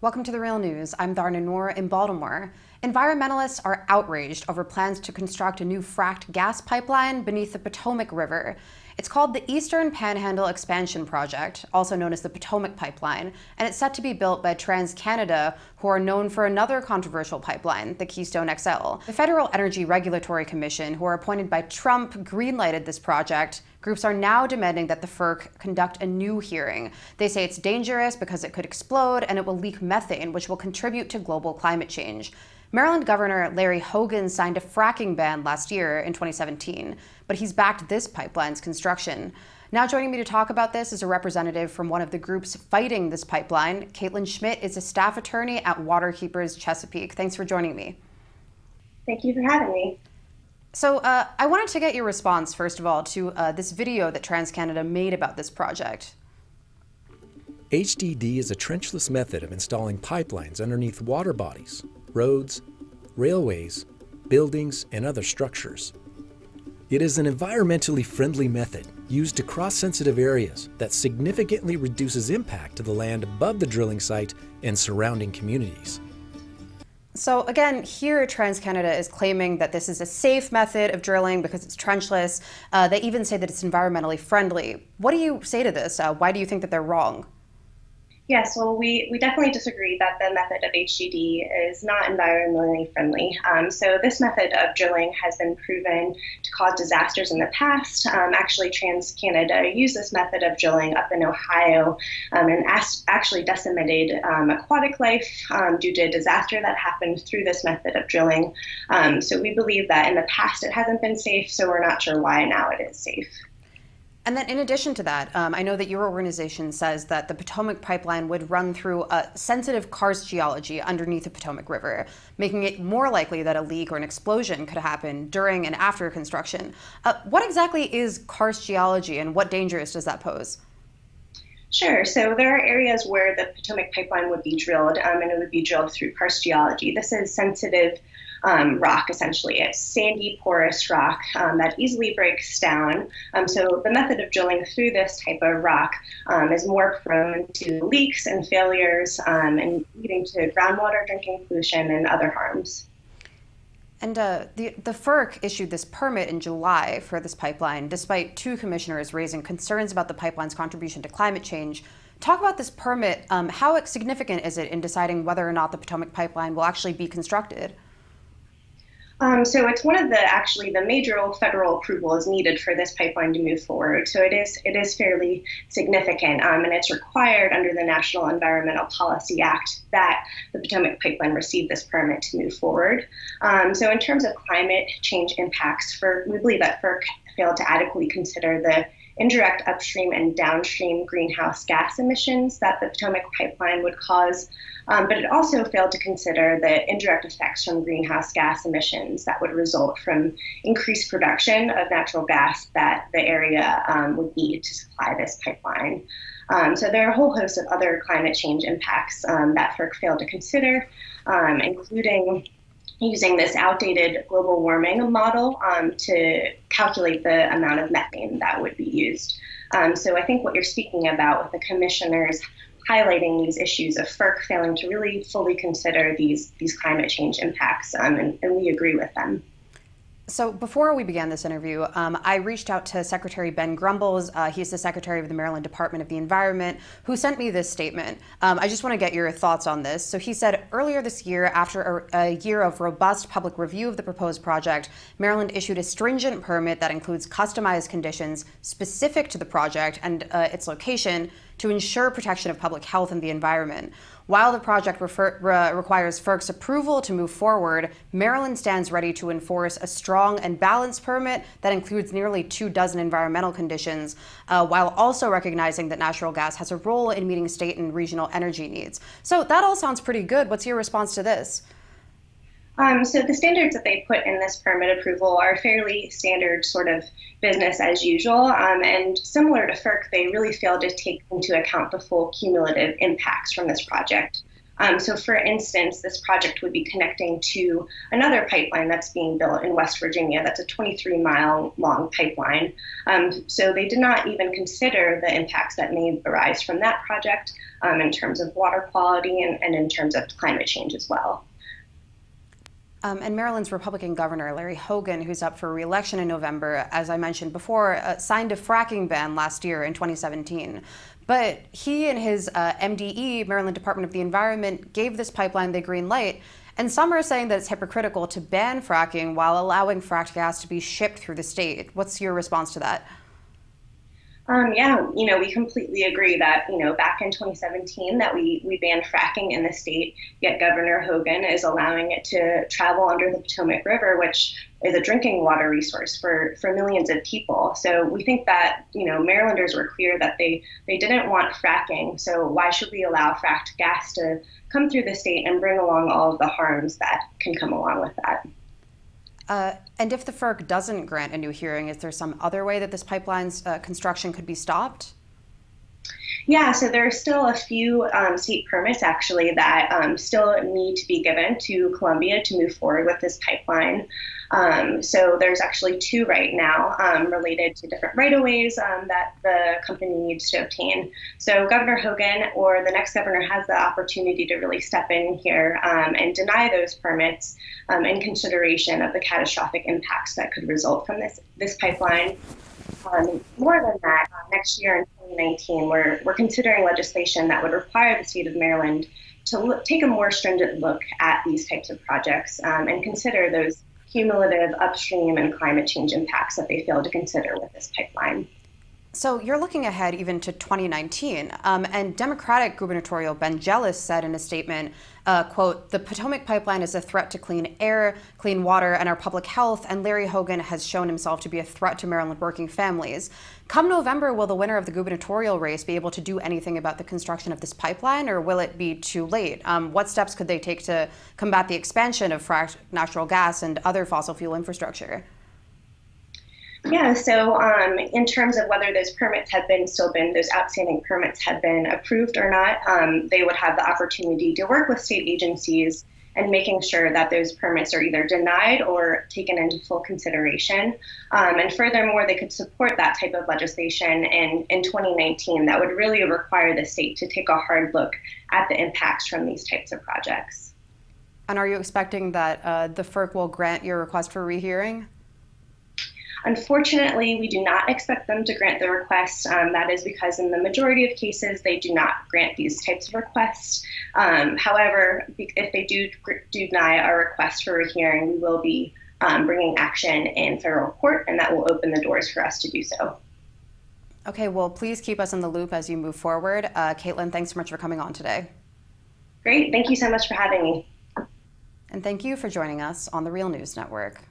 Welcome to The Real News. I'm Dharna Noor in Baltimore. Environmentalists are outraged over plans to construct a new fracked gas pipeline beneath the Potomac River. It's called the Eastern Panhandle Expansion Project, also known as the Potomac Pipeline, and it's set to be built by TransCanada, who are known for another controversial pipeline, the Keystone XL. The Federal Energy Regulatory Commission, who are appointed by Trump, greenlighted this project. Groups are now demanding that the FERC conduct a new hearing. They say it's dangerous because it could explode and it will leak methane, which will contribute to global climate change. Maryland Governor Larry Hogan signed a fracking ban last year in 2017, but he's backed this pipeline's construction. Now joining me to talk about this is a representative from one of the groups fighting this pipeline. Katlyn Schmitt is a staff attorney at Waterkeepers Chesapeake. Thanks for joining me. Thank you for having me. So I wanted to get your response, first of all, to this video that TransCanada made about this project. HDD is a trenchless method of installing pipelines underneath water bodies, roads, railways, buildings, and other structures. It is an environmentally friendly method used to cross sensitive areas that significantly reduces impact to the land above the drilling site and surrounding communities. So again, here TransCanada is claiming that this is a safe method of drilling because it's trenchless. They even say that it's environmentally friendly. What do you say to this? Why do you think that they're wrong? Yes, well, we definitely disagree that the method of HDD is not environmentally friendly. So this method of drilling has been proven to cause disasters in the past. Actually, TransCanada used this method of drilling up in Ohio and actually decimated aquatic life due to a disaster that happened through this method of drilling. So we believe that in the past it hasn't been safe, so we're not sure why now it is safe. And then in addition to that, I know that your organization says that the Potomac Pipeline would run through a sensitive karst geology underneath the Potomac River, making it more likely that a leak or an explosion could happen during and after construction. What exactly is karst geology and what dangers does that pose? Sure. So there are areas where the Potomac Pipeline would be drilled, and it would be drilled through karst geology. This is sensitive rock, essentially. It's sandy, porous rock that easily breaks down. So the method of drilling through this type of rock is more prone to leaks and failures and leading to groundwater, drinking pollution, and other harms. And the FERC issued this permit in July for this pipeline, despite two commissioners raising concerns about the pipeline's contribution to climate change. Talk about this permit. How significant is it in deciding whether or not the Potomac Pipeline will actually be constructed? So it's one of the major federal approval is needed for this pipeline to move forward. So it is fairly significant, and it's required under the National Environmental Policy Act that the Potomac Pipeline receive this permit to move forward. So in terms of climate change impacts, we believe that FERC failed to adequately consider the indirect upstream and downstream greenhouse gas emissions that the Potomac Pipeline would cause, but it also failed to consider the indirect effects from greenhouse gas emissions that would result from increased production of natural gas that the area would need to supply this pipeline. So there are a whole host of other climate change impacts that FERC failed to consider, including using this outdated global warming model to calculate the amount of methane that would be used. So I think what you're speaking about with the commissioners highlighting these issues of FERC failing to really fully consider these climate change impacts, and we agree with them. So before we began this interview, I reached out to Secretary Ben Grumbles. He's the Secretary of the Maryland Department of the Environment, who sent me this statement. I just want to get your thoughts on this. So he said, earlier this year, after a year of robust public review of the proposed project, Maryland issued a stringent permit that includes customized conditions specific to the project and its location to ensure protection of public health and the environment. While the project requires FERC's approval to move forward, Maryland stands ready to enforce a strong and balanced permit that includes nearly 24 environmental conditions, while also recognizing that natural gas has a role in meeting state and regional energy needs. So that all sounds pretty good. What's your response to this? So the standards that they put in this permit approval are fairly standard sort of business as usual. And similar to FERC, they really failed to take into account the full cumulative impacts from this project. So for instance, this project would be connecting to another pipeline that's being built in West Virginia. That's a 23-mile long pipeline. So they did not even consider the impacts that may arise from that project in terms of water quality and in terms of climate change as well. And Maryland's Republican Governor, Larry Hogan, who's up for re-election in November, as I mentioned before, signed a fracking ban last year in 2017. But he and his MDE, Maryland Department of the Environment, gave this pipeline the green light. And some are saying that it's hypocritical to ban fracking while allowing fracked gas to be shipped through the state. What's your response to that? Yeah, we completely agree that, back in 2017 that we banned fracking in the state, yet Governor Hogan is allowing it to travel under the Potomac River, which is a drinking water resource for millions of people. So we think that, Marylanders were clear that they didn't want fracking. So why should we allow fracked gas to come through the state and bring along all of the harms that can come along with that? And if the FERC doesn't grant a new hearing, is there some other way that this pipeline's construction could be stopped? Yeah, so there are still a few state permits actually that still need to be given to Columbia to move forward with this pipeline. So there's actually two right now related to different right-of-ways that the company needs to obtain. So Governor Hogan or the next governor has the opportunity to really step in here and deny those permits in consideration of the catastrophic impacts that could result from this pipeline. More than that, next year in 2019, we're considering legislation that would require the state of Maryland to take a more stringent look at these types of projects and consider those cumulative upstream and climate change impacts that they failed to consider with this pipeline. So you're looking ahead even to 2019, and Democratic gubernatorial Ben Jealous said in a statement, quote, "The Potomac Pipeline is a threat to clean air, clean water, and our public health, and Larry Hogan has shown himself to be a threat to Maryland working families." Come November, will the winner of the gubernatorial race be able to do anything about the construction of this pipeline, or will it be too late? What steps could they take to combat the expansion of fracked natural gas and other fossil fuel infrastructure? Yeah, so in terms of whether those permits have those outstanding permits have been approved or not, they would have the opportunity to work with state agencies and making sure that those permits are either denied or taken into full consideration. And furthermore, they could support that type of legislation in 2019 that would really require the state to take a hard look at the impacts from these types of projects. And are you expecting that the FERC will grant your request for rehearing? Unfortunately, we do not expect them to grant the request. That is because in the majority of cases, they do not grant these types of requests. However, if they do deny our request for a hearing, we will be bringing action in federal court, and that will open the doors for us to do so. Okay, well, please keep us in the loop as you move forward. Katlyn, thanks so much for coming on today. Great. Thank you so much for having me. And thank you for joining us on the Real News Network.